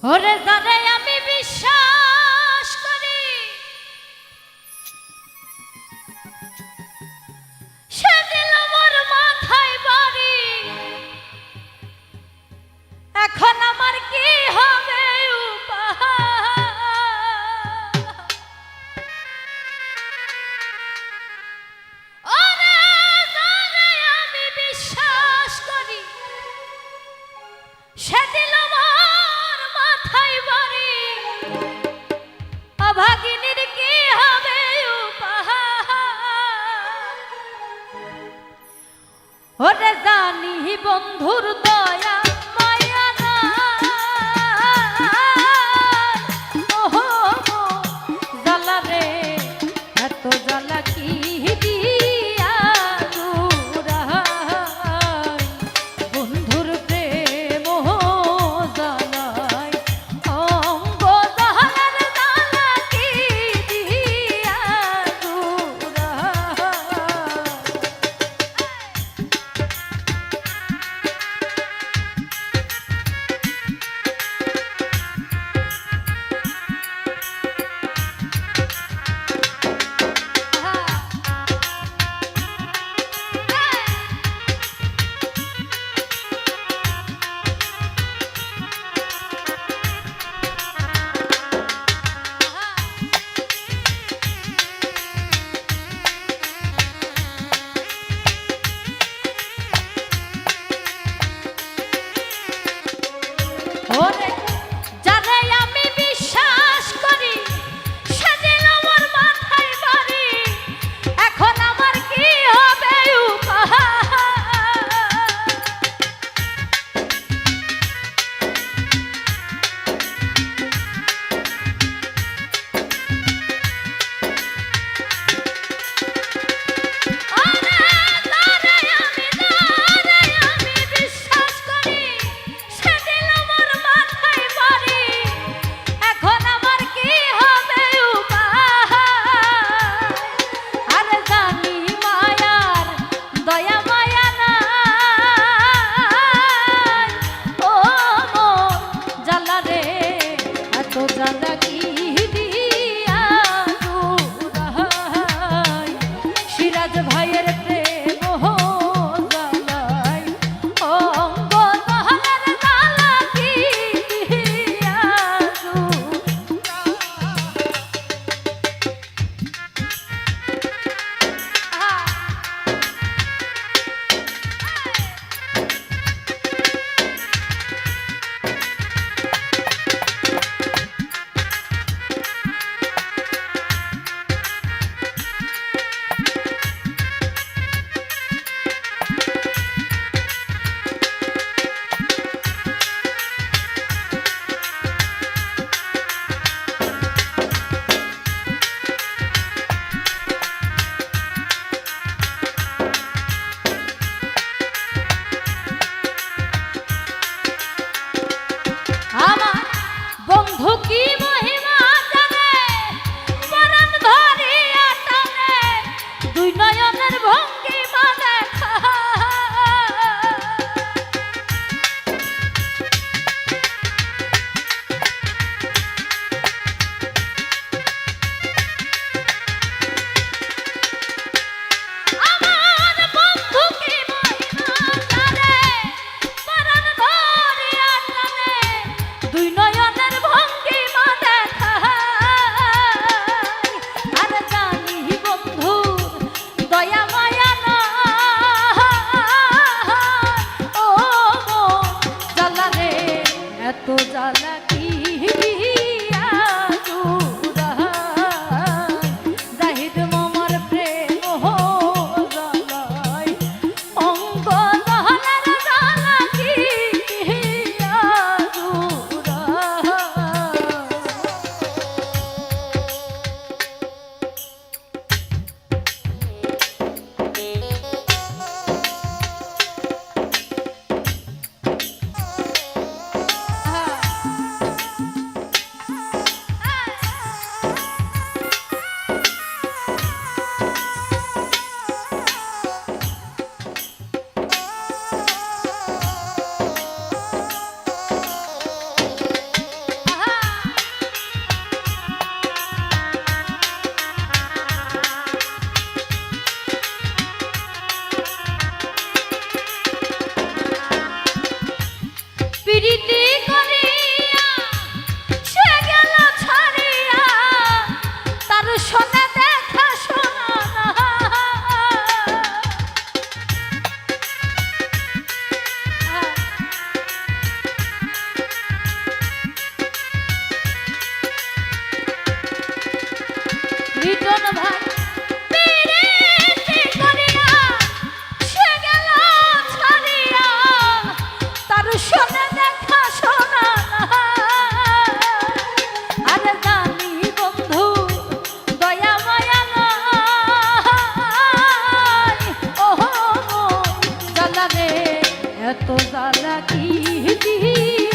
ওরে যারে আমি বিশ্বাস করি সে দিল মোর মাথায় বাড়ি। এখন আমার কি হবে উপায়? ওরে যারে আমি বিশ্বাস করি সে দিল মোর মাথায় বাড়ি। অভাগিনীর কি হবে উপায়? ওরে জানি বন্ধুর দয়া মায়া নাই। ওহো জ্বালা রে এত জ্বালা কি দিয়া জুড়াই। বন্ধুর প্রেম জ্বালাই অঙ্গ জ্বালার জ্বালা কি দিয়া ওরে যারে আমি বিশ্বাস করি সে দিল মোর মাথায় বাড়ি। এখন আমার কি হবে উপায়? ওরে যারে আমি বিশ্বাস করি সে দিল মোর মাথায় বাড়ি। এখন আমার কি হবে উপায়? আরে জানি মায়ার দয়া মায়া নাই। ও মোর জ্বালা রে এত জ্বালা কি দিয়া জুড়াই। সিরাজ ভাইয়ের প্রেম জ্বালাই অঙ্গ জ্বালার জ্বালা কি দিয়া আমার বন্ধু কি মহিমা জানে পরাণ ধরিয়া টানে দুই নয়নের ভঙ্গিমা দেখা। আমার বন্ধু কি মহিমা জানে পরাণ ধরিয়া টানে দুই নয়নের ভঙ্গিমা দেখায়। আর জানি বন্ধুর দয়া মায়া নাই। ও জ্বালা রে এত জ্বালা কি দিয়া জুড়াই। জাহিদ মামার প্রেম জ্বালাই অঙ্গ জ্বালার জ্বালা কি দিয়া জুড়াই। এত জ্বালা কি